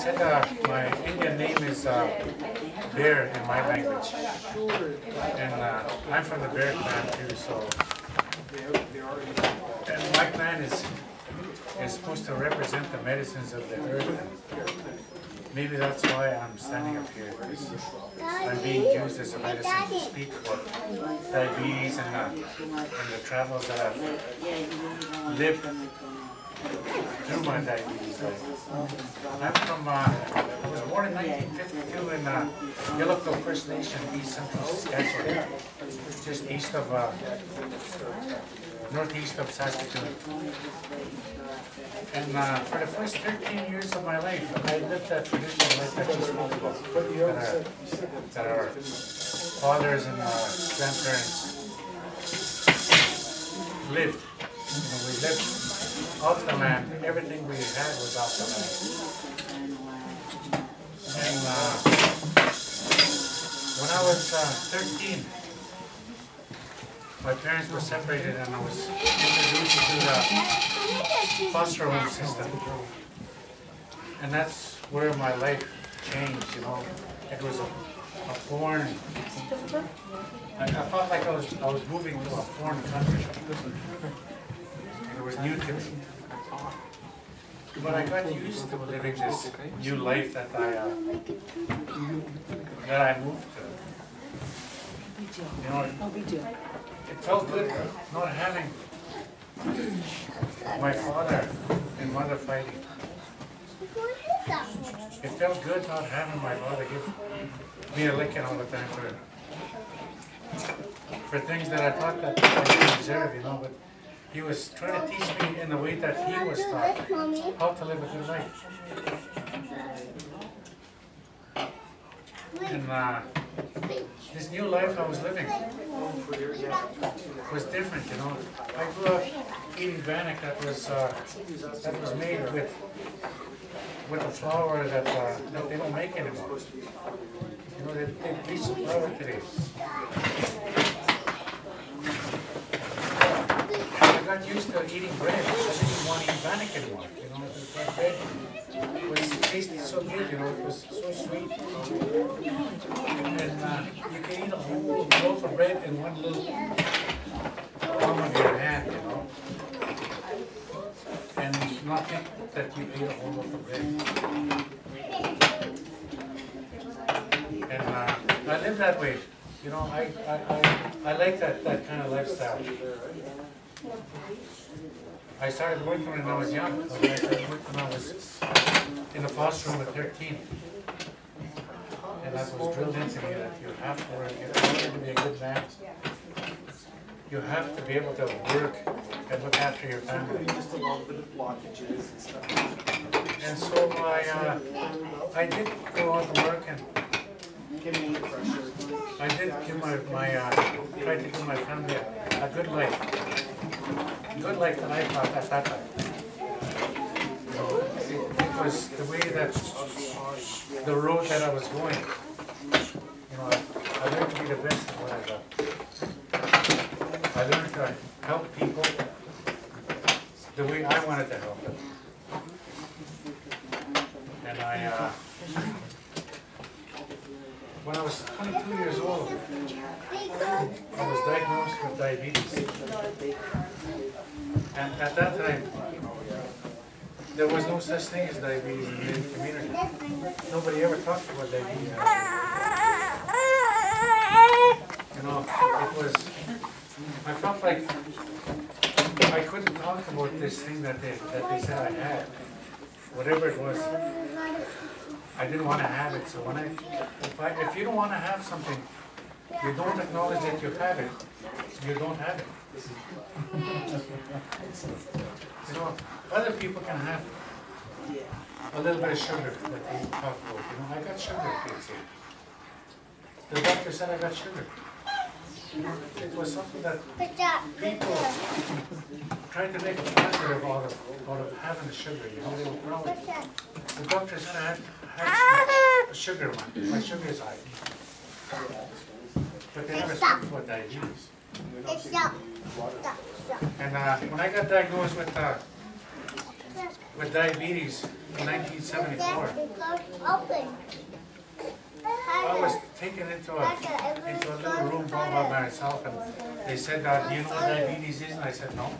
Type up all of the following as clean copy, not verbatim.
said my Indian name is Bear in my language, and I'm from the Bear clan too. So, and my clan is supposed to represent the medicines of the earth. And maybe that's why I'm standing up here, because I'm being used as a medicine to speak for diabetes and the travels that I've lived through my diabetes. I'm from, I was born in 1952 in Yellowknife First Nation, East Central Saskatchewan, just east of, northeast of Saskatoon. And for the first 13 years of my life, I lived that traditional life that you spoke about, that our fathers and grandparents lived. You know, we lived off the land. Everything we had was off the land. And when I was 13, my parents were separated and I was introduced to the foster home system. And that's where my life changed, you know. It was a foreign, I felt like I was moving to a foreign country. It was new to me. But I got used to living this new life that I moved to. You know, it felt good not having my father and mother fighting. It felt good not having my father give me a licking all the time for things that I thought that I didn't deserve, you know. But he was trying to teach me in the way that he was taught how to live a good life. And this new life I was living was different, you know. I grew up eating bannock that was made with a flour that they don't make anymore. You know, they bleach the flour today. I got used to eating bread. I didn't want to eat bannock anymore. You know, the bread tasted so good. You know, it was so sweet. And you can eat a whole loaf of bread in one little palm of your hand. You know, and not think that you ate a whole loaf of bread. And I live that way. You know, I like that kind of lifestyle. I started working when I was young. I started working when I was in the foster room at 13. And that was drilled into me that you have to work. In order to be a good man, you have to be able to work and look after your family. And so I did go out to work, and I did give tried to give my family a good life. Good life that I thought at that time. You know, it was the way that, the road that I was going. You know, I learned to be the best at what I got. I learned to help people the way I wanted to help them. And when I was 22 years old, I was diagnosed with diabetes. And at that time, there was no such thing as diabetes in the community. Nobody ever talked about diabetes. You know, it was, I felt like I couldn't talk about this thing that they said I had. Whatever it was, I didn't want to have it. So when if you don't want to have something, you don't acknowledge that you have it, you don't have it. You know, other people can have a little bit of sugar that they talk about. You know, I got sugar, they say. The doctor said I got sugar. You know, it was something that people tried to make a positive out of having the sugar. You know, they were proud. The doctor said I had a sugar one. My sugar is high. But they never spoke about diabetes. And when I got diagnosed with with diabetes in 1974. I was taken into a little room all by myself, and they said, "Do you know what diabetes is?" And I said, "No."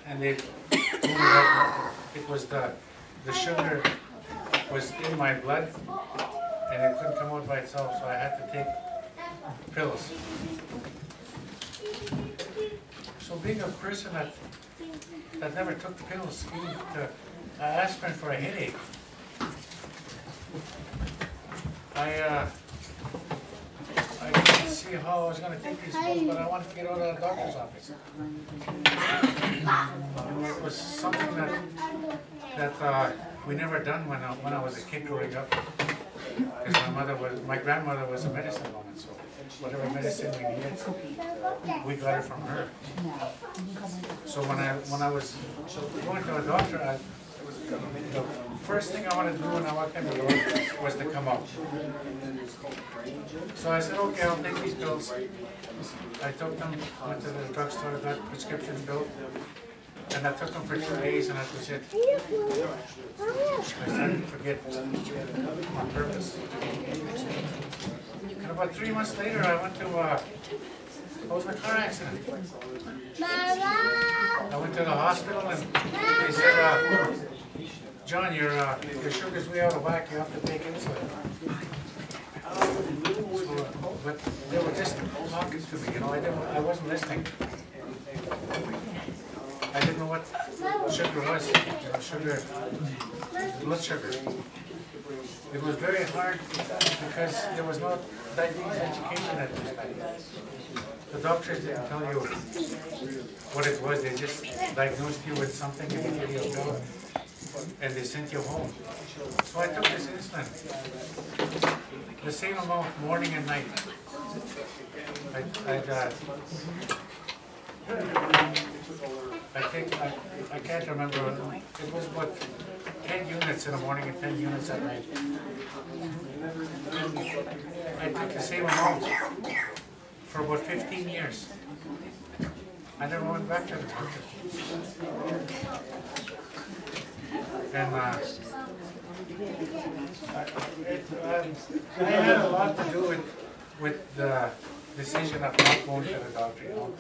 And they told me that it was the sugar was in my blood, and it couldn't come out by itself, so I had to take pills. So being a person that never took pills, even aspirin for a headache, I didn't see how I was going to take these pills, but I wanted to get out of the doctor's office. It was something that we never done when I was a kid growing up, because my grandmother was a medicine woman, so whatever medicine we needed, we got it from her. So when I was going to a doctor, the first thing I wanted to do when I walked in the door was to come out. So I said, okay, I'll take these pills. I took them, went to the drugstore, got a prescription filled, and I took them for 2 days, and that was it. I started to forget on purpose. And about 3 months later, I went to I was in a car accident. I went to the hospital, and they said, "John, your sugar's way out of whack. You have to take insulin." But they were just talking to me, you know. I wasn't listening. I didn't know what sugar was, you know, sugar, blood sugar. It was very hard because there was no diabetes education at this time. The doctors didn't tell you what it was. They just diagnosed you with something and they gave you a pill and they sent you home. So I took this insulin, the same amount morning and night. I can't remember. It was about 10 units in the morning and 10 units at night. I took the same amount for about 15 years. I never went back to the doctor. And I had a lot to do with the decision of not going to the doctor. You know,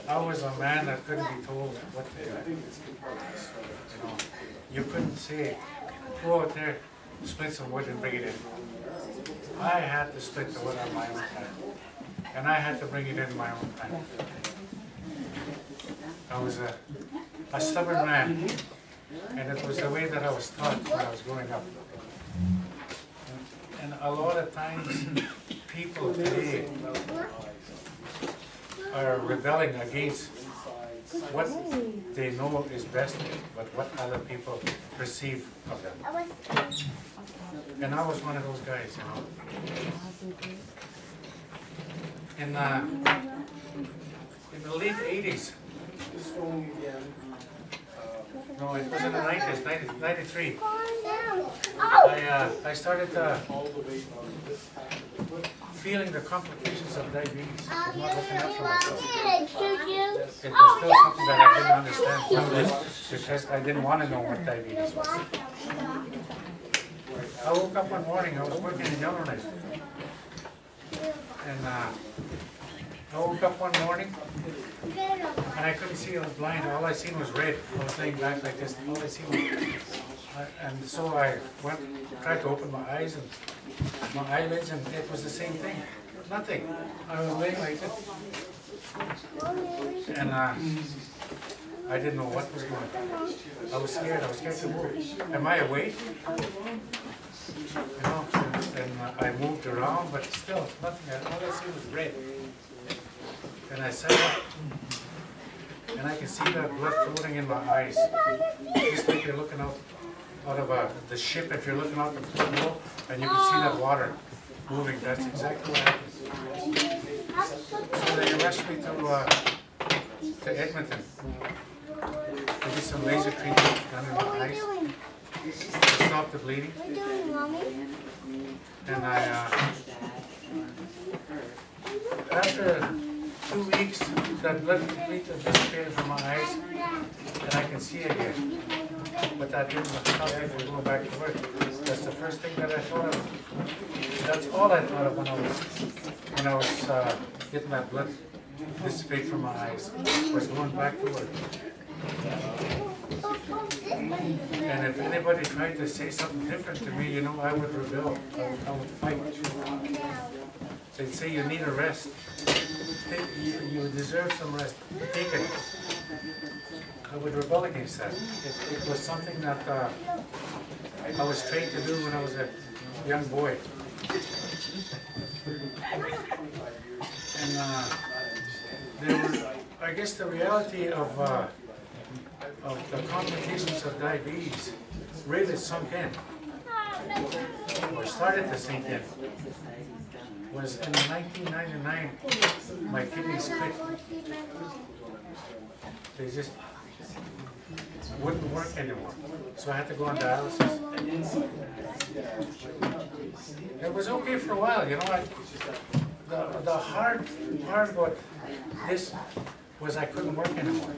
I was a man that couldn't be told what to do. You know, you couldn't say, "Go out there, split some wood and bring it in." I had to split the wood on my own time, and I had to bring it in my own time. I was a stubborn man, and it was the way that I was taught when I was growing up. And a lot of times, people today are rebelling against what they know is best, but what other people perceive of them. And I was one of those guys, you know. In the late 80s, no, it was in the 90s, 93. I started feeling the complications of diabetes. I'm not looking out for myself. It was still something that I didn't understand because I didn't want to know what diabetes was. I woke up one morning, I was working in Yellowknife. And I woke up one morning and I couldn't see, I was blind. All I seen was red. I was laying back like this. All I seen was and so I tried to open my eyes and my eyelids, and it was the same thing. Nothing. I was laying like this. And I didn't know what was going on. I was scared. I was scared to move. Am I awake? You know, and I moved around, but still nothing. All I see was red. And I sat up, and I can see that blood floating in my eyes, just like you're looking out of the ship. If you're looking out the porthole, and you can see that water moving. That's exactly what happened. So they rushed me to Edmonton. They did some laser treatment done in my eyes to stop the bleeding. And after 2 weeks, that blood completely disappeared from my eyes, and I can see again. but that didn't stop me from going back to work. That's the first thing that I thought of. That's all I thought of when I was getting that blood dissipate from my eyes, was going back to work. And if anybody tried to say something different to me, you know, I would rebel. I would fight. They'd say you need a rest. You deserve some rest. Take it. I would rebel against that. It was something that I was trained to do when I was a young boy. And there were, I guess, the reality of the complications of diabetes really sunk in, or started to sink in, was in 1999, my kidneys quit. They just wouldn't work anymore. So I had to go on dialysis. It was okay for a while, you know. The hard part about this was I couldn't work anymore.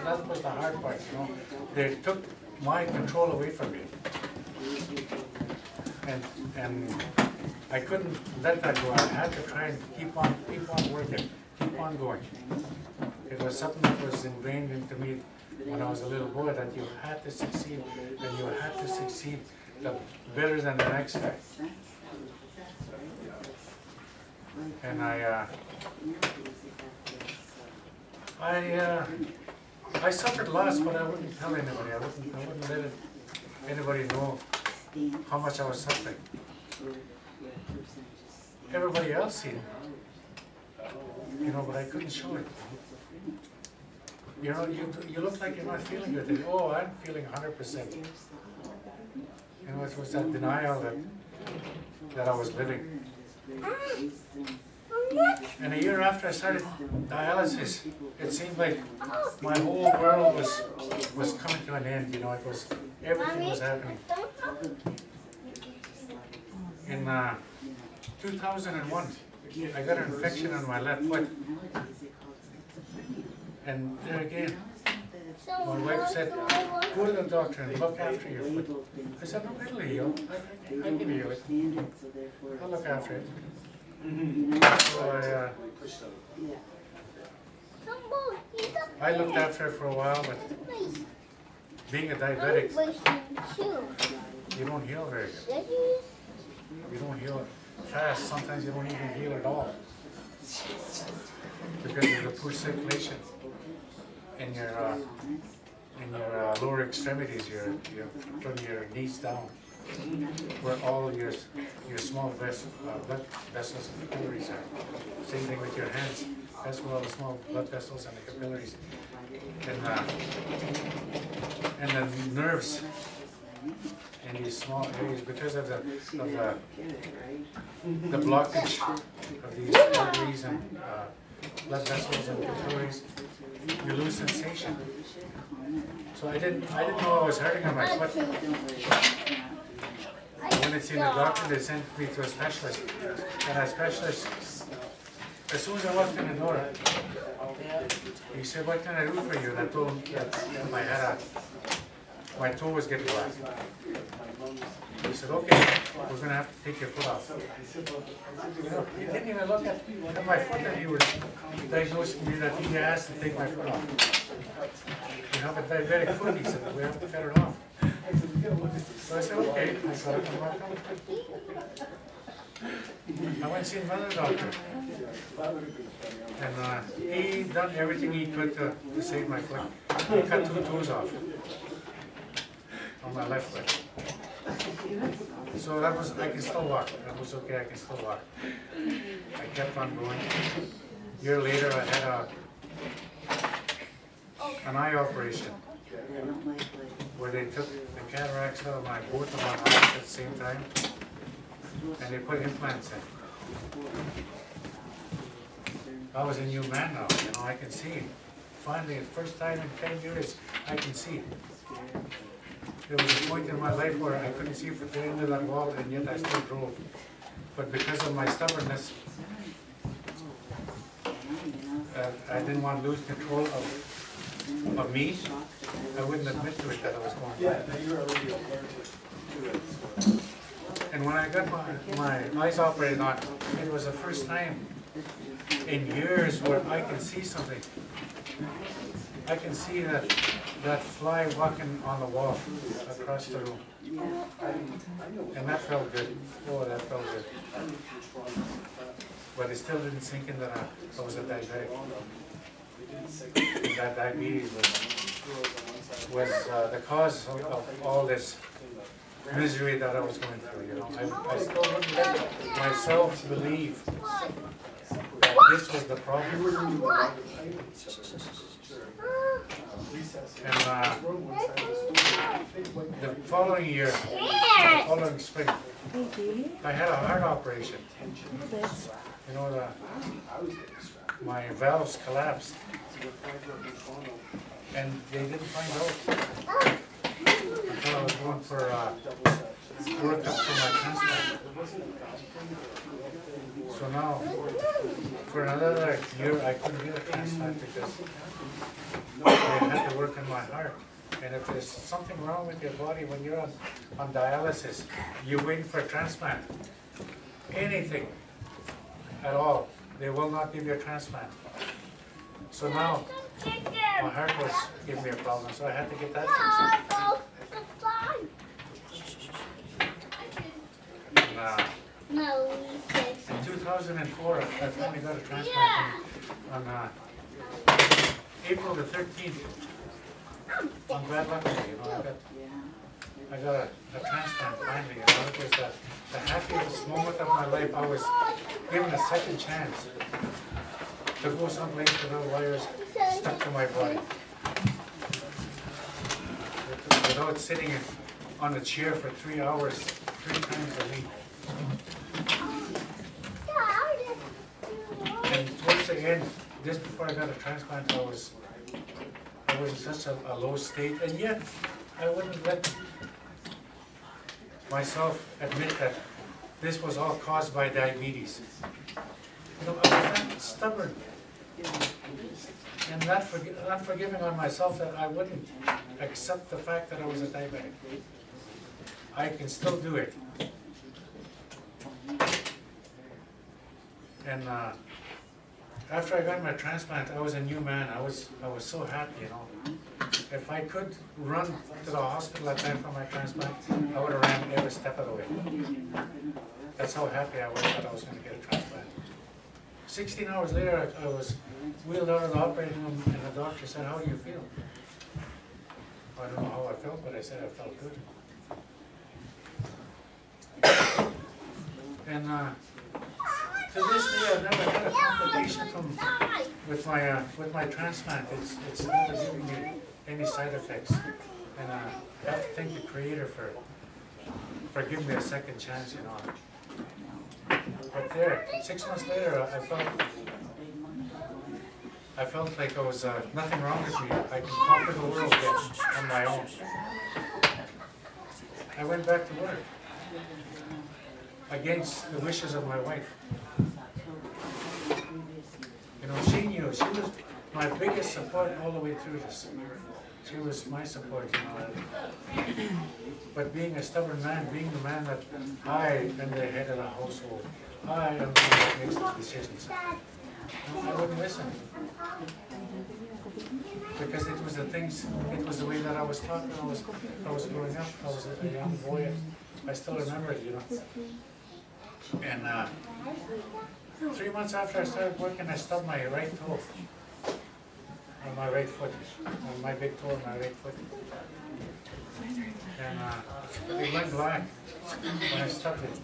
That was the hard part, you know. They took my control away from me. And I couldn't let that go. I had to try and keep on working, keep on going. It was something that was ingrained into me when I was a little boy, that you had to succeed, and you had to succeed better than the next guy. And I suffered loss, but I wouldn't tell anybody. I wouldn't let anybody know how much I was suffering. Everybody else seen it, you know, but I couldn't show it. You know, you look like you're not feeling good. Oh, I'm feeling 100%. You know, it was that denial that I was living. And a year after I started dialysis, it seemed like my whole world was coming to an end. You know, it was, everything was happening. In 2001, I got an infection on my left foot. And there again, my wife said, go to the doctor and look after your foot. I said, no, it'll heal. I can heal it. I'll look after it. So I looked after it for a while, but being a diabetic, you don't heal very good. You don't heal fast. Sometimes you don't even heal at all because of the poor circulation in your lower extremities, from your knees down, where all your small blood vessels and capillaries are. Same thing with your hands. That's where all the small blood vessels and the capillaries and the nerves in these small areas, because of the blockage of these arteries and blood vessels and capillaries, you lose sensation. So I didn't know I was hurting on my foot. When I seen the doctor, they sent me to a specialist. And a specialist, as soon as I walked in the door, he said, "What can I do for you?" And I told him that my toe was getting black. He said, "Okay, we're going to have to take your foot off." You know, he didn't even look at my foot, and he was diagnosing me that he asked to take my foot off. You have a diabetic foot, he said, we have to cut it off. So I said, okay. I cut it from my foot. I went and seen another doctor. And he done everything he could to save my foot. He cut 2 toes off on my left foot. So that was, I can still walk. That was okay, I can still walk. I kept on going. A year later, I had an eye operation where they took the cataracts out of both of my eyes at the same time, and they put implants in. I was a new man now, you know, I can see. Finally, the first time in 10 years, I can see. There was a point in my life where I couldn't see from the end of that wall, and yet I still drove. But because of my stubbornness, I didn't want to lose control of me, I wouldn't admit to it that I was going blind. And when I got my eyes operated on, it was the first time in years where I can see something. I can see that fly walking on the wall across the room. And that felt good. Oh, that felt good. But it still didn't sink in that I was a diabetic. And that diabetes was the cause of all this misery that I was going through, you know. I still wouldn't let myself believe that this was the problem. And the following year, the following spring, I had a heart operation. You know, my valves collapsed, and they didn't find out until I was going for workup for my transplant. So now, for another year, I couldn't get a transplant because they had to work in my heart. And if there's something wrong with your body when you're on dialysis, you're waiting for a transplant. Anything at all, they will not give you a transplant. So now, my heart was giving me a problem, so I had to get that fixed. In 2004, I finally got a transplant on April the 13th. I'm glad lucky, you know, I got a transplant finally, you know. It was the happiest moment of my life. I was given a second chance to go someplace without wires stuck to my body. Without sitting on a chair for 3 hours, 3 times a week. And towards the end, just before I got a transplant, I was in such a low state, and yet I wouldn't let myself admit that this was all caused by diabetes. You know, I was that stubborn and that unforgiving on myself that I wouldn't accept the fact that I was a diabetic. I can still do it. And after I got my transplant, I was a new man. I was so happy, you know. If I could run to the hospital at time for my transplant, I would have ran every step of the way. That's how happy I was that I was going to get a transplant. 16 hours later, I was wheeled out of the operating room, and the doctor said, "How do you feel?" I don't know how I felt, but I said I felt good. And to this day, I've never had a complication with my transplant. It's never giving me any side effects, and I have to thank the Creator for giving me a second chance, you know. But there, 6 months later, I felt like there was nothing wrong with me. I can conquer the world again on my own. I went back to work against the wishes of my wife. You know, she knew. She was my biggest support all the way through this. She was my support, you know. But being a stubborn man, being the man that I am the head of the household, I am the one that makes the decisions, I wouldn't listen. Because it was the things, it was the way that I was taught when I was growing up. I was a young boy. I still remember it, you know. And 3 months after I started working, I stubbed my right toe on my right foot, on my big toe on my right foot. And it went black when I stubbed it.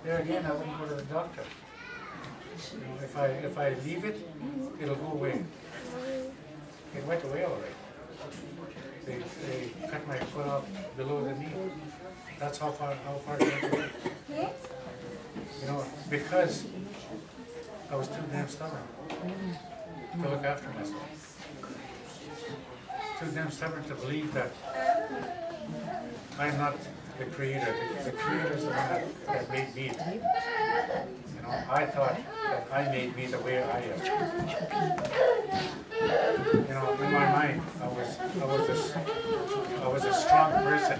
There again, I wouldn't go to the doctor. You know, if I leave it, it'll go away. It went away already. They cut my foot off below the knee. That's how far it went away. You know, because I was too damn stubborn to look after myself. Too damn stubborn to believe that I'm not the Creator. The Creator is the one that made me. You know, I thought that I made me the way I am. You know, in my mind, I was a strong person.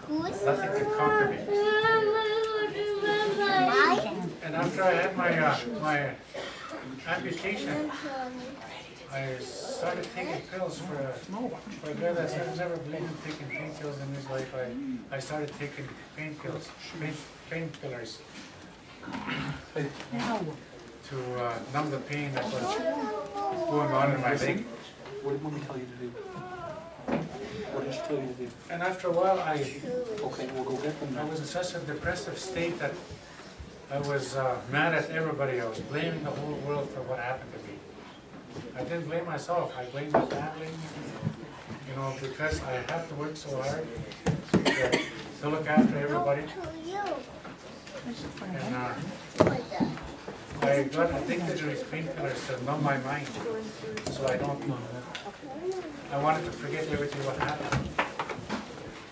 Nothing could conquer me. And after I had my amputation, I started taking pills for a guy that said never believed in taking painkillers in his life. I started taking painkillers to numb the pain that was going on in my leg. What did Mommy tell you to do? What did she tell you to do? And after a while, Okay, we'll go get them I now. was in such a depressive state that I was mad at everybody. I was blaming the whole world for what happened to me. I didn't blame myself. I blamed my family, you know, because I have to work so hard to look after everybody. And I got addicted to these painkillers to numb my mind, so I don't. I wanted to forget everything what happened.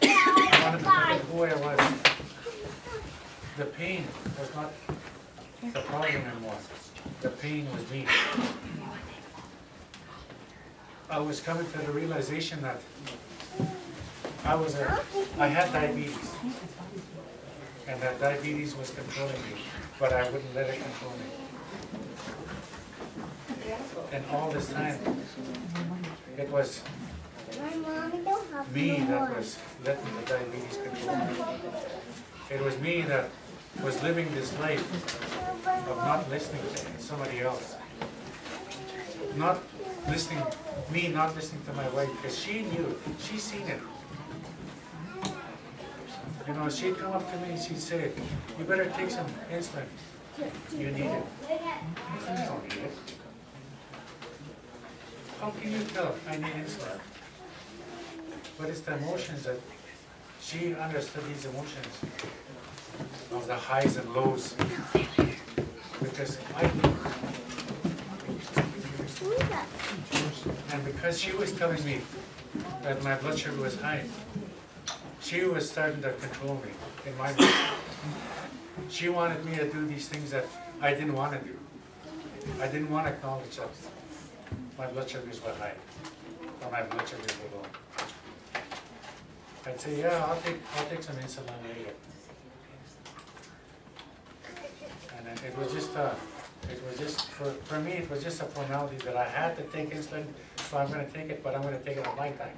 I wanted to forget who I was. The pain was not the problem anymore. The pain was me. I was coming to the realization that I had diabetes, and that diabetes was controlling me, but I wouldn't let it control me. And all this time, it was me that was letting the diabetes control me. It was me that was living this life of not listening to somebody else. Not listening to my wife, because she knew, she seen it. You know, she'd come up to me and she'd say, you better take some insulin. You need it. I said, I don't need it. How can you tell I need insulin? But it's the emotions that she understood, these emotions of the highs and lows. Because and because she was telling me that my blood sugar was high, she was starting to control me in my mind. She wanted me to do these things that I didn't want to do. I didn't want to acknowledge that my blood sugars were high, or my blood sugars were low. I'd say, yeah, I'll take some insulin later. And it was just for me, it was just a formality that I had to take insulin, so I'm going to take it, but I'm going to take it at my time.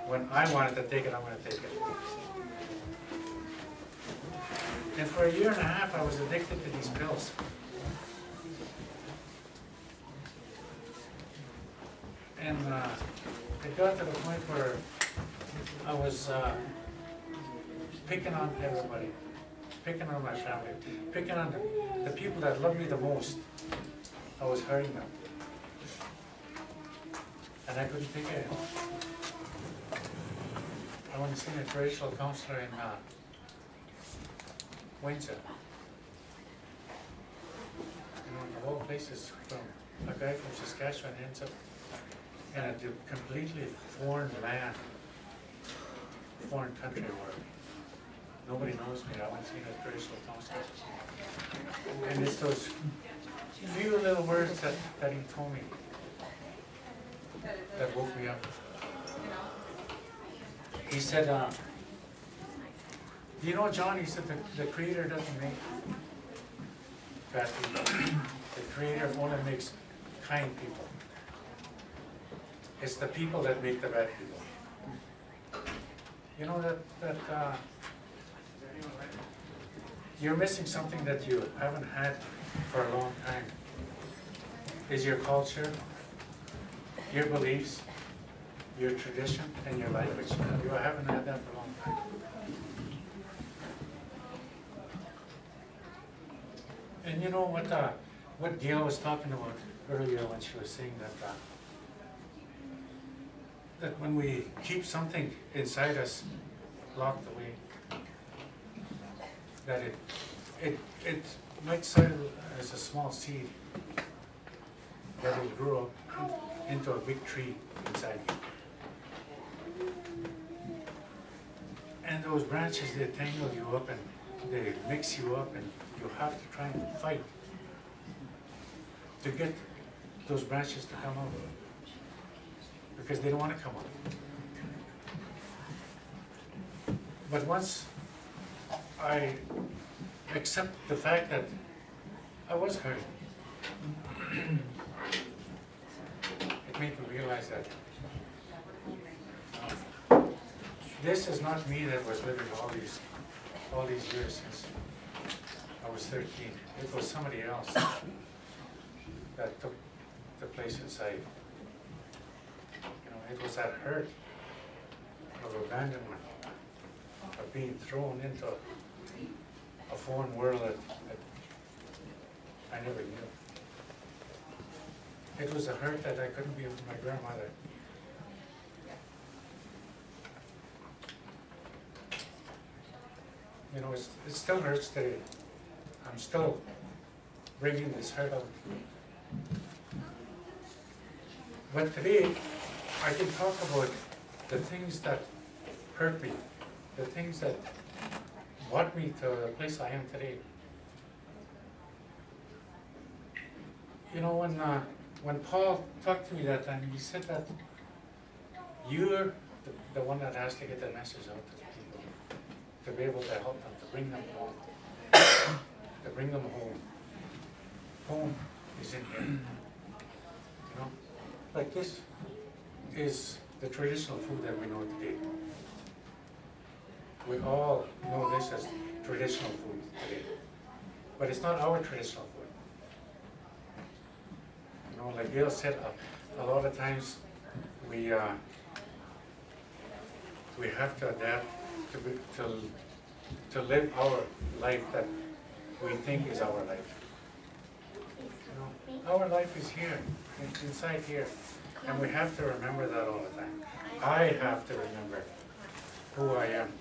When I wanted to take it, I'm going to take it. And for a year and a half, I was addicted to these pills. And it got to the point where I was picking on everybody, picking on my family, picking on the people that loved me the most. I was hurting them. And I couldn't take it anymore. I went to see a traditional counselor in Windsor. You know, of all places, from a guy from Saskatchewan ends up in a completely foreign land, foreign country where nobody knows me. I went to see a traditional counselor. And it's those few little words that he told me that woke me up. He said, you know, John, he said, the Creator doesn't make bad people. The Creator only makes kind people. It's the people that make the bad people. You know that you're missing something that you haven't had for a long time. Is your culture, your beliefs, your tradition, and your language. You haven't had that for a long time. And you know what Gail was talking about earlier when she was saying that when we keep something inside us locked away, that it might start as a small seed that will grow up into a big tree inside you. And those branches, they tangle you up and they mix you up, and you have to try and fight to get those branches to come out because they don't want to come out. But once I accept the fact that I was hurt, it made me realize that this is not me that was living all these years since I was 13. It was somebody else that took the place inside. You know, it was that hurt of abandonment, of being thrown into a foreign world that I never knew. It was a hurt that I couldn't be with my grandmother. You know, it still hurts today. I'm still bringing this hurt out. But today, I can talk about the things that hurt me, the things that brought me to the place I am today. You know, when Paul talked to me that time, he said that you're the one that has to get the message out to the people, to be able to help them, to bring them home, to bring them home. Home is in here. You know, like this is the traditional food that we know today. We all know this as traditional food today, but it's not our traditional food. You know, like Gail said, a lot of times we have to adapt to live our life that we think is our life. You know, our life is here, inside here, and we have to remember that all the time. I have to remember who I am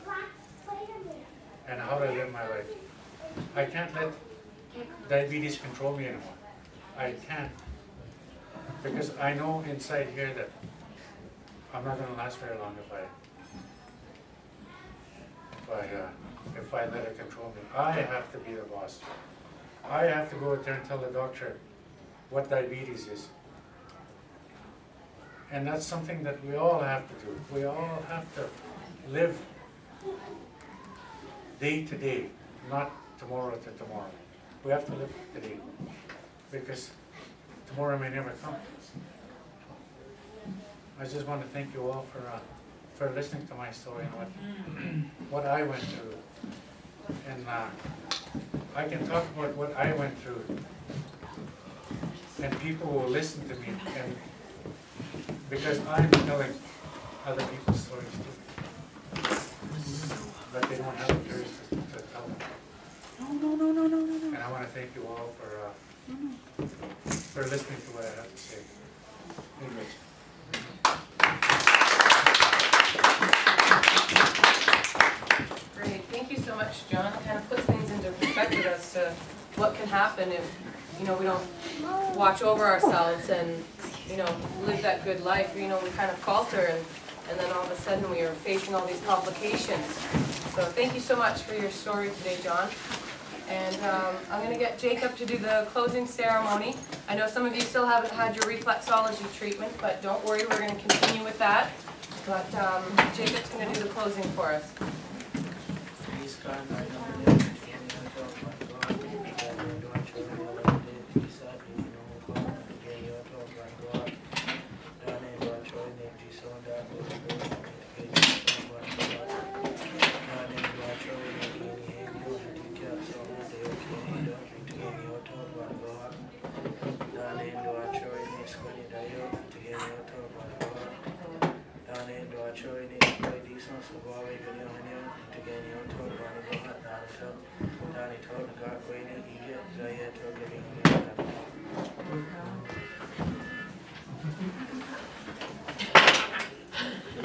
and how to live my life. I can't let diabetes control me anymore. I can't. Because I know inside here that I'm not going to last very long if I let it control me. I have to be the boss. I have to go out there and tell the doctor what diabetes is. And that's something that we all have to do. We all have to live day to day, not tomorrow to tomorrow. We have to live today because tomorrow may never come. I just want to thank you all for listening to my story and what I went through. And I can talk about what I went through, and people will listen to me, and because I'm telling other people's stories too, but they don't have the courage to tell them. No. And I want to thank you all for listening to what I have to say. Anyways. Great, thank you so much, John. It kind of puts things into perspective as to what can happen if, you know, we don't watch over ourselves and, you know, live that good life. You know, we kind of falter and then all of a sudden we are facing all these complications. So thank you so much for your story today, John. And I'm going to get Jacob to do the closing ceremony. I know some of you still haven't had your reflexology treatment, but don't worry, we're going to continue with that. But Jacob's going to do the closing for us.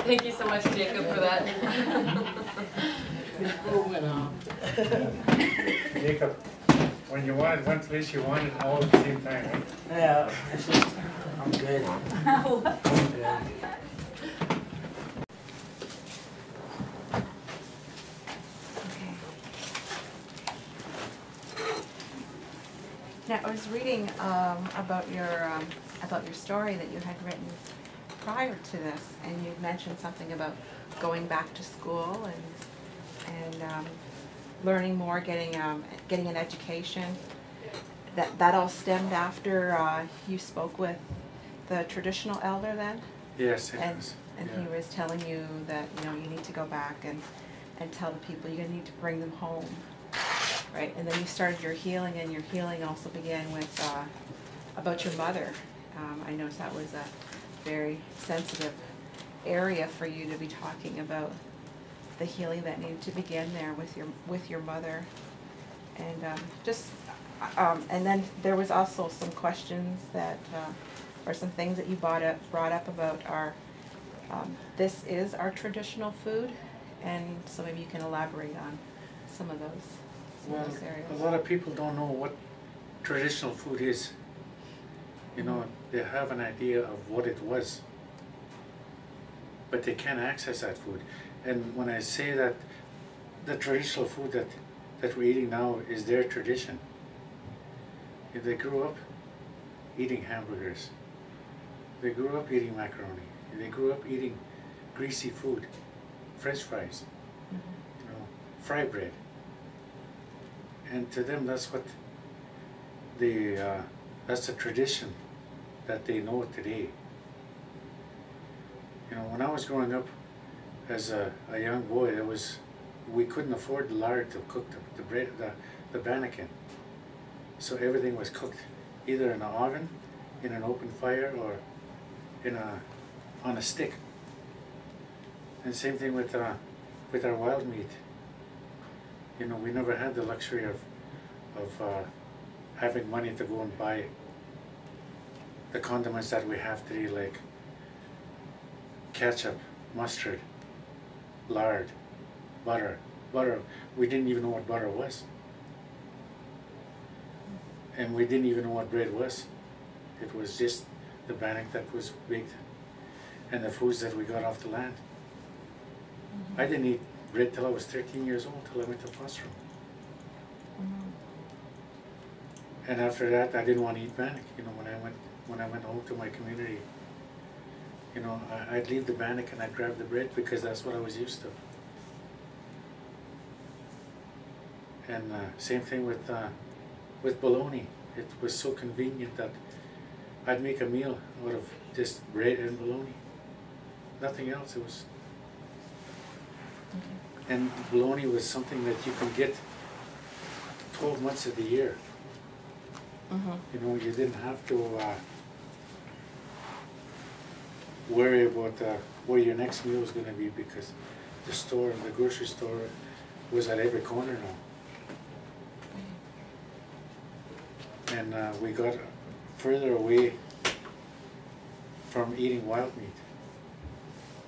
Thank you so much, Jacob, for that. Jacob, when you wanted one place, you wanted all at the same time, right? Yeah, it's just, I'm good. I'm good. Now, I was reading about your about your story that you had written prior to this, and you mentioned something about going back to school and learning more, getting an education. That all stemmed after you spoke with the traditional elder then? Yes, it And, was. and Yeah. he was telling you that, you know, you need to go back and tell the people you're gonna need to bring them home, right? And then you started your healing, and your healing also began with, about your mother. I noticed that was a very sensitive area for you to be talking about the healing that needed to begin there with your mother. And and then there was also some questions that, or some things that you brought up about our, this is our traditional food, and so maybe you can elaborate on some of those areas. A lot of people don't know what traditional food is. You know, they have an idea of what it was, but they can't access that food. And when I say that the traditional food that we're eating now is their tradition, if they grew up eating hamburgers, they grew up eating macaroni, they grew up eating greasy food, French fries, you know, fry bread. And to them, that's what that's the tradition that they know today. You know, when I was growing up as a young boy, we couldn't afford the lard to cook the bread, the bannock in. So everything was cooked either in an oven, in an open fire, or on a stick. And same thing with our wild meat. You know, we never had the luxury of having money to go and buy the condiments that we have today, like ketchup, mustard, lard, butter. Butter, we didn't even know what butter was. And we didn't even know what bread was. It was just the bannock that was baked and the foods that we got off the land. I didn't eat bread till I was 13 years old, till I went to foster home. And after that, I didn't want to eat bannock. You know, when I went home to my community, you know, I'd leave the bannock and I'd grab the bread because that's what I was used to. And same thing with bologna. It was so convenient that I'd make a meal out of just bread and bologna. Nothing else. It was. And bologna was something that you could get 12 months of the year. You know, you didn't have to worry about where your next meal was going to be, because the grocery store was at every corner now. And we got further away from eating wild meat,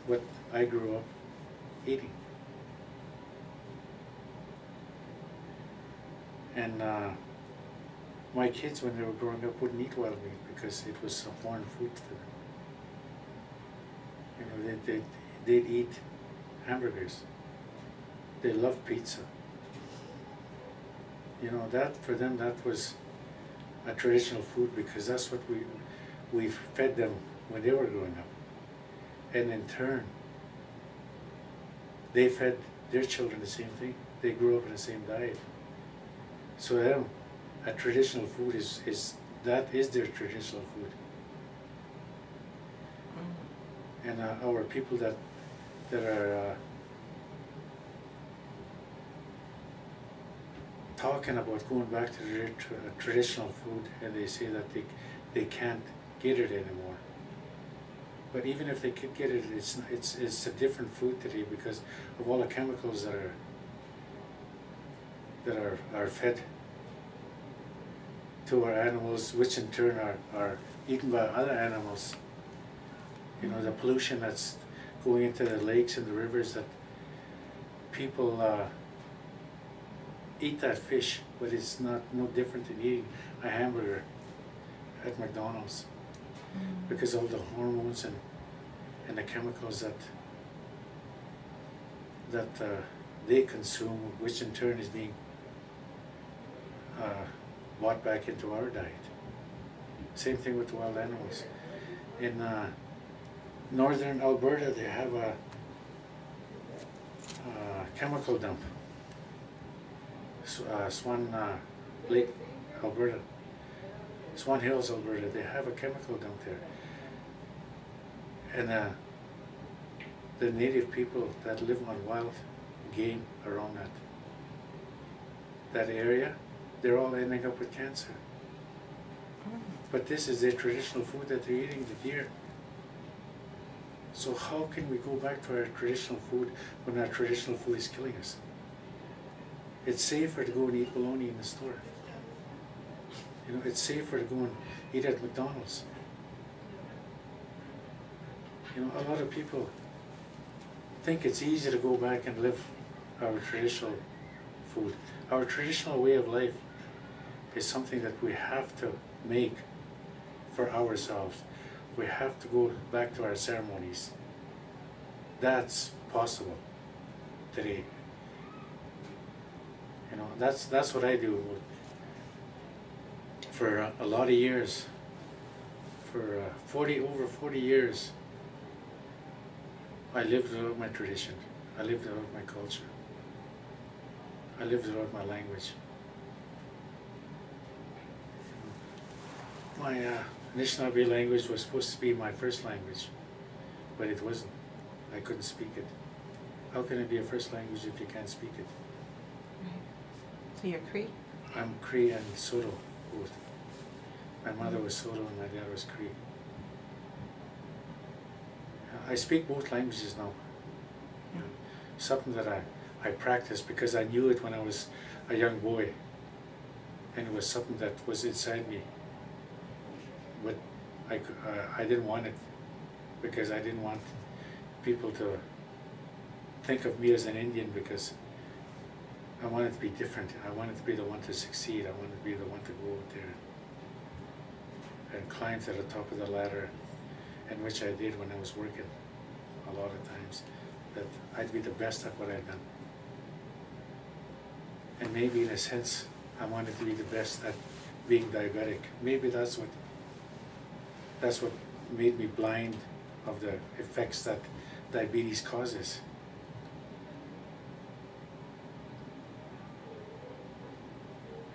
what I grew up eating. And my kids, when they were growing up, wouldn't eat wild meat because it was a foreign food to them. You know, they'd eat hamburgers. They loved pizza. You know, that for them, that was a traditional food because that's what we fed them when they were growing up. And in turn, they fed their children the same thing. They grew up in the same diet. So them, a traditional food is their traditional food. And our people that are talking about going back to their traditional food, and they say that they can't get it anymore. But even if they could get it, it's a different food today because of all the chemicals that are fed to our animals, which in turn are eaten by other animals. You know, the pollution that's going into the lakes and the rivers, that people eat that fish, but it's no different than eating a hamburger at McDonald's, because all the hormones and the chemicals that they consume, which in turn is being brought back into our diet. Same thing with wild animals. In northern Alberta, they have a chemical dump. Swan Lake, Alberta. Swan Hills, Alberta. They have a chemical dump there. And the native people that live on wild game around that area, they're all ending up with cancer. But this is their traditional food that they're eating, the deer. So how can we go back to our traditional food when our traditional food is killing us? It's safer to go and eat bologna in the store. You know, it's safer to go and eat at McDonald's. You know, a lot of people think it's easy to go back and live our traditional food. Our traditional way of life is something that we have to make for ourselves. We have to go back to our ceremonies. That's possible today. You know, that's what I do. For a lot of years, for over 40 years, I lived out my tradition. I lived out my culture. I lived out my language. My Anishinaabe language was supposed to be my first language, but it wasn't. I couldn't speak it. How can it be a first language if you can't speak it? Right. So you're Cree? I'm Cree and Soto, both. My mother was Soto and my dad was Cree. I speak both languages now. You know, something that I practiced because I knew it when I was a young boy, and it was something that was inside me. But I didn't want it because I didn't want people to think of me as an Indian, because I wanted to be different. I wanted to be the one to succeed. I wanted to be the one to go out there and climb to the top of the ladder, and which I did when I was working a lot of times, that I'd be the best at what I'd done. And maybe in a sense, I wanted to be the best at being diabetic. Maybe that's what made me blind of the effects that diabetes causes.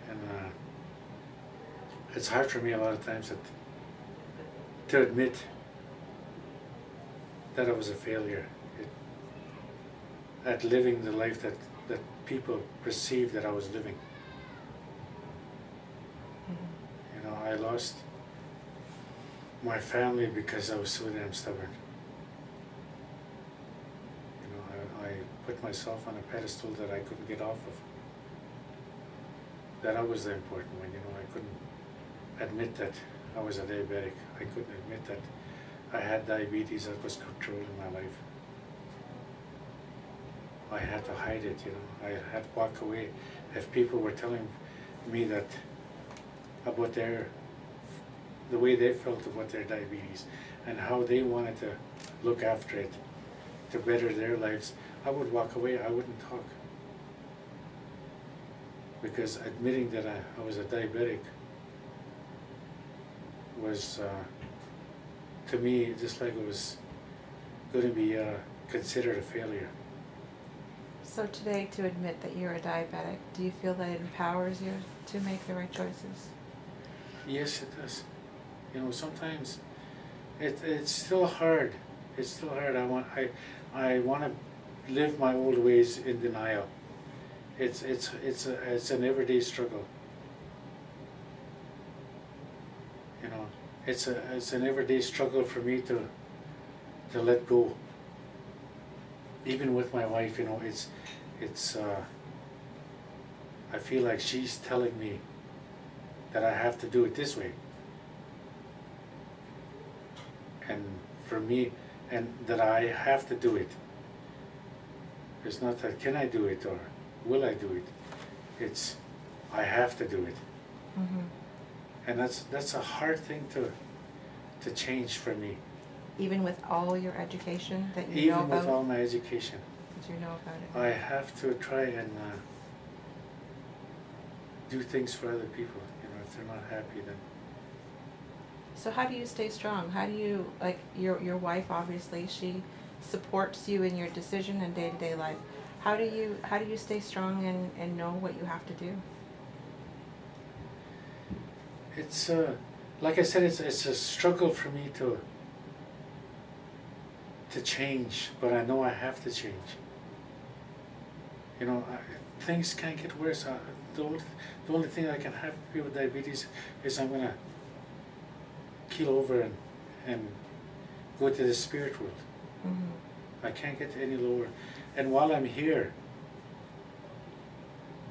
And it's hard for me a lot of times to admit that I was a failure at living the life that people perceived that I was living. You know, I lost my family because I was so damn stubborn. You know, I put myself on a pedestal that I couldn't get off of. That I was the important one. You know, I couldn't admit that I was a diabetic. I couldn't admit that I had diabetes that was controlling my life. I had to hide it, you know. I had to walk away. If people were telling me that about the way they felt about their diabetes and how they wanted to look after it to better their lives, I would walk away. I wouldn't talk, because admitting that I was a diabetic was to me just like it was going to be considered a failure. So today, to admit that you're a diabetic, do you feel that it empowers you to make the right choices? Yes, it does. You know, sometimes it's still hard. It's still hard. I want to live my old ways in denial. It's an everyday struggle. You know, it's an everyday struggle for me to let go. Even with my wife, you know, I feel like she's telling me that I have to do it this way. And for me, and that I have to do it. It's not that can I do it or will I do it. It's I have to do it. Mm-hmm. And that's a hard thing to change for me. Even with all your education that you know about? Even with all my education. That you know about it? I have to try and do things for other people. You know, if they're not happy, then So how do you stay strong? How do you, like, your wife, obviously, she supports you in your decision in day-to-day life. How do you stay strong and know what you have to do? It's like I said, it's a struggle for me to change, but I know I have to change. You know, things can't get worse. The only thing I can have with diabetes is I'm gonna keel over and go to the spirit world. I can't get any lower. And while I'm here,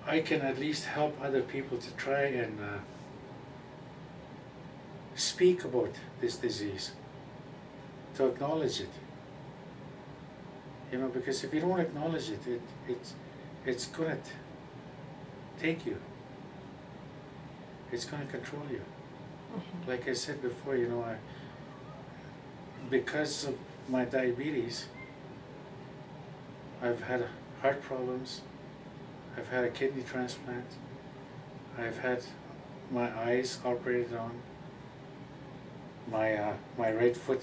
I can at least help other people to try and speak about this disease, to acknowledge it. You know, because if you don't acknowledge it, it's gonna take you. It's gonna control you. Like I said before, you know, because of my diabetes, I've had heart problems, I've had a kidney transplant, I've had my eyes operated on, my right foot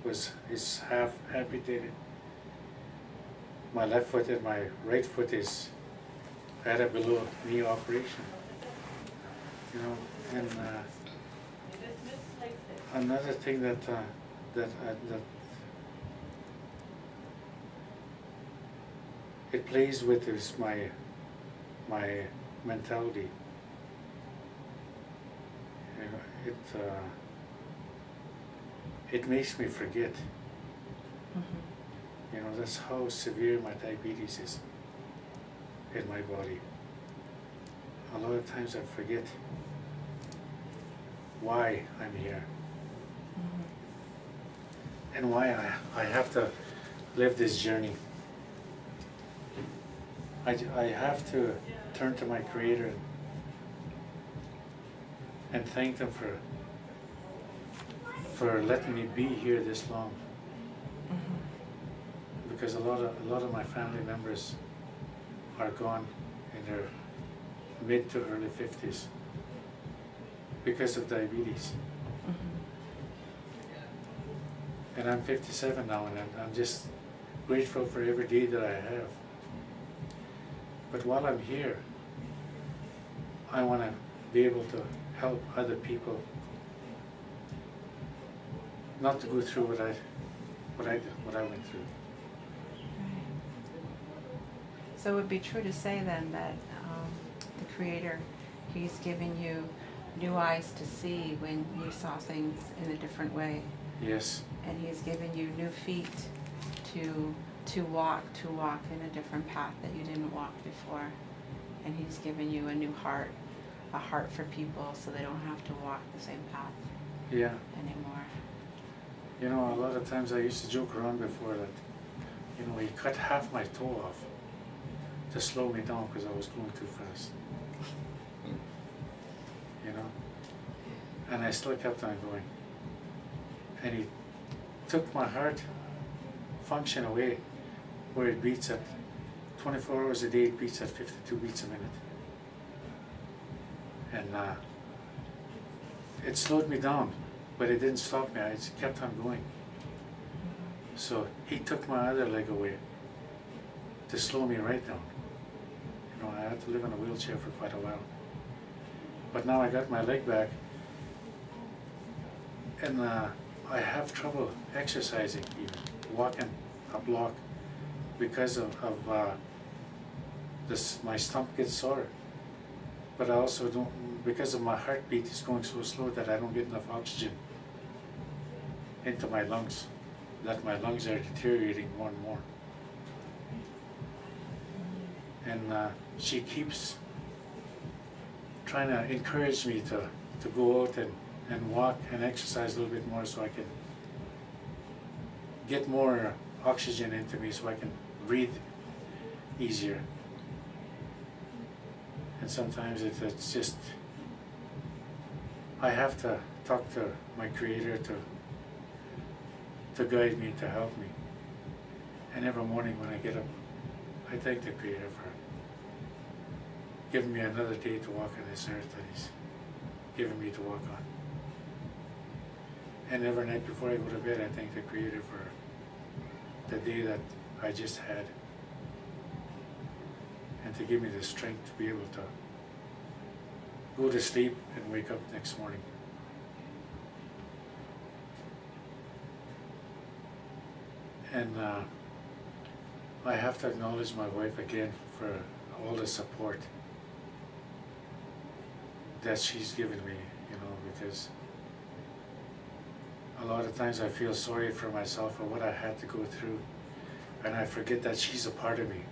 is half amputated, my left foot and my right foot is had a below knee operation, you know, and another thing that it plays with is my mentality. You know, it makes me forget. You know, that's how severe my diabetes is in my body. A lot of times I forget why I'm here and why I have to live this journey. I have to turn to my Creator and thank them for letting me be here this long. Because a lot of my family members are gone in their mid to early 50s because of diabetes. And I'm 57 now, and I'm just grateful for every day that I have. But while I'm here, I want to be able to help other people not to go through what I went through. So it would be true to say then that the Creator, He's giving you new eyes to see when you saw things in a different way. Yes. And He's given you new feet to walk in a different path that you didn't walk before. And He's given you a new heart, a heart for people so they don't have to walk the same path anymore. You know, a lot of times I used to joke around before that, you know, He cut half my toe off to slow me down because I was going too fast. You know? And I still kept on going. And He took my heart function away, where it beats at 24 hours a day, it beats at 52 beats a minute. And it slowed me down, but it didn't stop me, I just kept on going. So He took my other leg away to slow me right down. You know, I had to live in a wheelchair for quite a while. But now I got my leg back, and I have trouble exercising, even walking a block, because of this. My stomach gets sore, but I also don't, because of my heartbeat is going so slow that I don't get enough oxygen into my lungs, that my lungs are deteriorating more and more. And she keeps trying to encourage me to go out and walk and exercise a little bit more so I can get more oxygen into me so I can breathe easier. And sometimes it's just, I have to talk to my Creator to guide me, to help me. And every morning when I get up, I thank the Creator for giving me another day to walk on this earth that He's given me to walk on. And every night before I go to bed, I thank the Creator for the day that I just had, and to give me the strength to be able to go to sleep and wake up next morning. And I have to acknowledge my wife again for all the support that she's given me, you know, because a lot of times I feel sorry for myself for what I had to go through, and I forget that she's a part of me.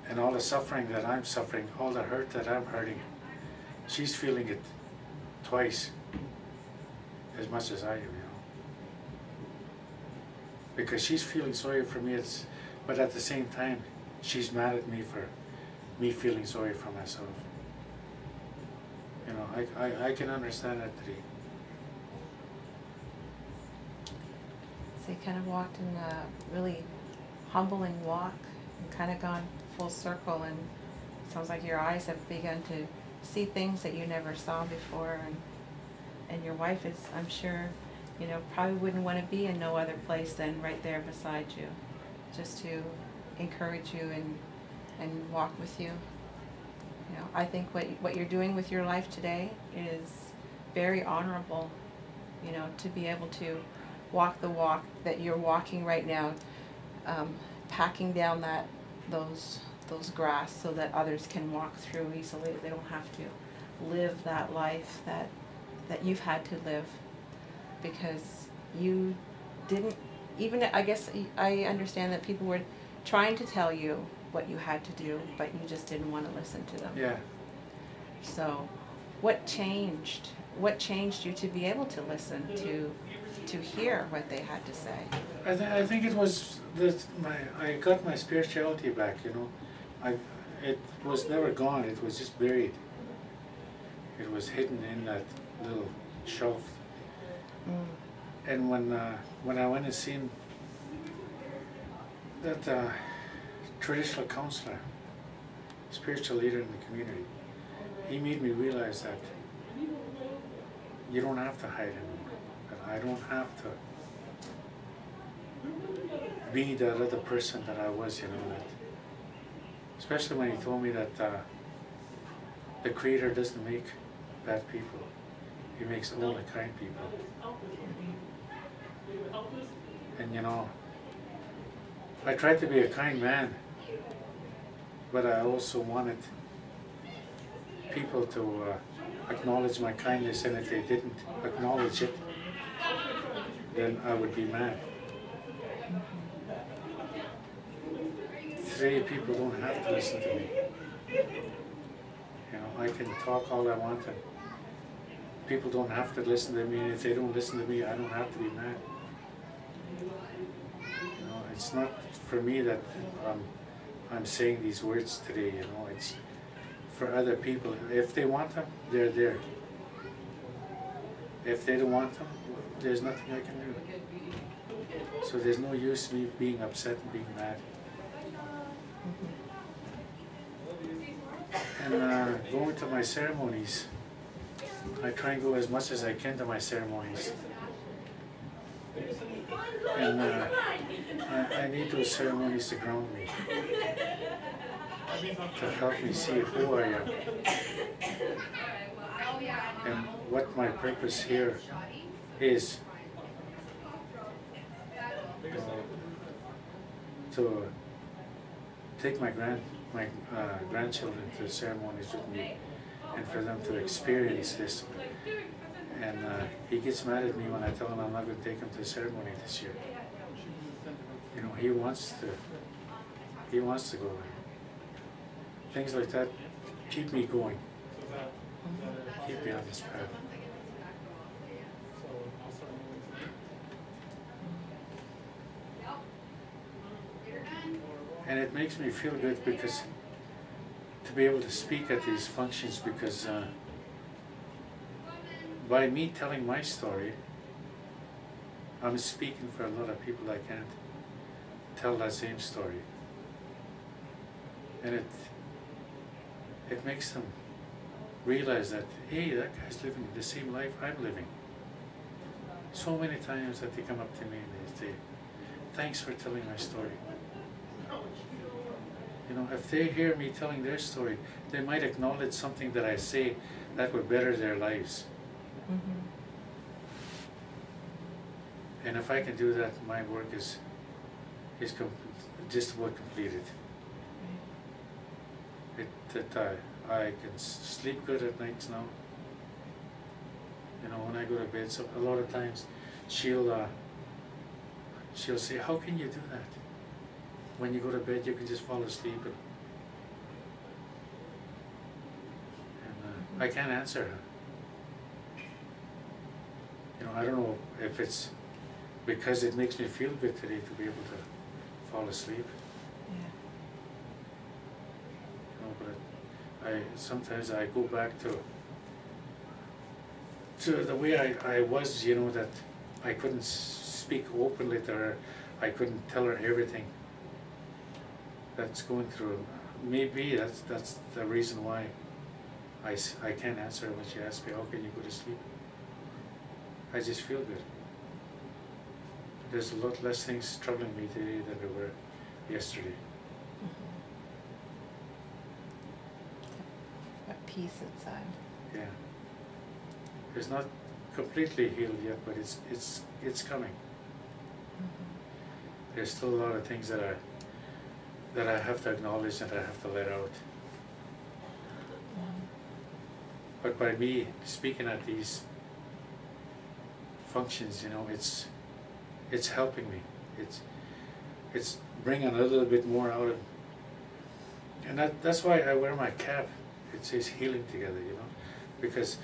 And all the suffering that I'm suffering, all the hurt that I'm hurting, she's feeling it twice as much as I am, you know. Because she's feeling sorry for me, but at the same time, she's mad at me for me feeling sorry for myself. You know, I can understand that today. So you kind of walked in a really humbling walk and kind of gone full circle, and it sounds like your eyes have begun to see things that you never saw before, and your wife is, I'm sure, you know, probably wouldn't want to be in no other place than right there beside you, just to encourage you and walk with you. You know, I think what you're doing with your life today is very honorable, you know, to be able to walk the walk that you're walking right now, packing down those grass so that others can walk through easily. They don't have to live that life that you've had to live, because you didn't even, I guess I understand that people were trying to tell you what you had to do, but you just didn't want to listen to them. Yeah. So what changed? What changed you to be able to listen, to hear what they had to say? I think it was that I got my spirituality back, you know. It was never gone, it was just buried. It was hidden in that little shelf. Mm. And when I went and seen that traditional counselor, spiritual leader in the community, he made me realize that you don't have to hide anymore. That I don't have to be that other person that I was, you know. That, especially when he told me that the Creator doesn't make bad people. He makes only kind people. And you know, I tried to be a kind man, but I also wanted people to acknowledge my kindness, and if they didn't acknowledge it, then I would be mad. Today people don't have to listen to me. You know, I can talk all I want, and people don't have to listen to me, and if they don't listen to me, I don't have to be mad. You know, it's not for me that I'm saying these words today, you know, it's for other people. If they want them, they're there. If they don't want them, there's nothing I can do. So there's no use me being upset and being mad. And going to my ceremonies, I try and go as much as I can to my ceremonies. And I need those ceremonies to ground me, to help me see who I am and what my purpose here is. To take my grandchildren to the ceremonies with me, and for them to experience this. And he gets mad at me when I tell him I'm not going to take him to the ceremony this year. You know, he wants to go. Things like that keep me going, keep me on this path. And it makes me feel good because to be able to speak at these functions, because by me telling my story, I'm speaking for a lot of people that can't tell that same story. And it makes them realize that, hey, that guy's living the same life I'm living. So many times that they come up to me and they say, thanks for telling my story. You know, if they hear me telling their story, they might acknowledge something that I say that would better their lives. Mm-hmm. And if I can do that, my work is just about completed. I can sleep good at nights now. You know, when I go to bed, so a lot of times she'll say, how can you do that? When you go to bed, you can just fall asleep. And I can't answer her. You know, I don't know if it's because it makes me feel good today to be able to fall asleep. Yeah. You know, but sometimes I go back to the way I was, you know, that I couldn't speak openly to her. I couldn't tell her everything that's going through. Maybe that's the reason why I can't answer her when she asks me, how can you go to sleep? I just feel good. There's a lot less things troubling me today than there were yesterday. Mm-hmm. At peace inside. Yeah. It's not completely healed yet, but it's coming. Mm-hmm. There's still a lot of things that I have to acknowledge and I have to let out. Mm-hmm. But by me speaking at these functions, you know, it's helping me. It's bringing a little bit more out of, and that's why I wear my cap. It says healing together, you know, because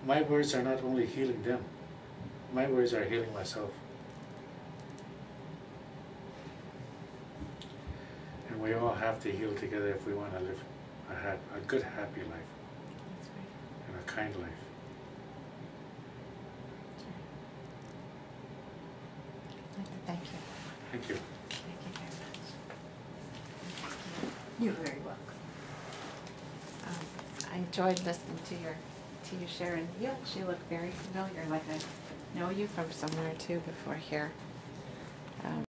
my words are not only healing them, my words are healing myself. And we all have to heal together if we want to live a good, happy life. That's right. And a kind life. Thank you. Thank you. Thank you very much. You're very welcome. I enjoyed listening to you share, and you actually look very familiar, like I know you from somewhere too before here.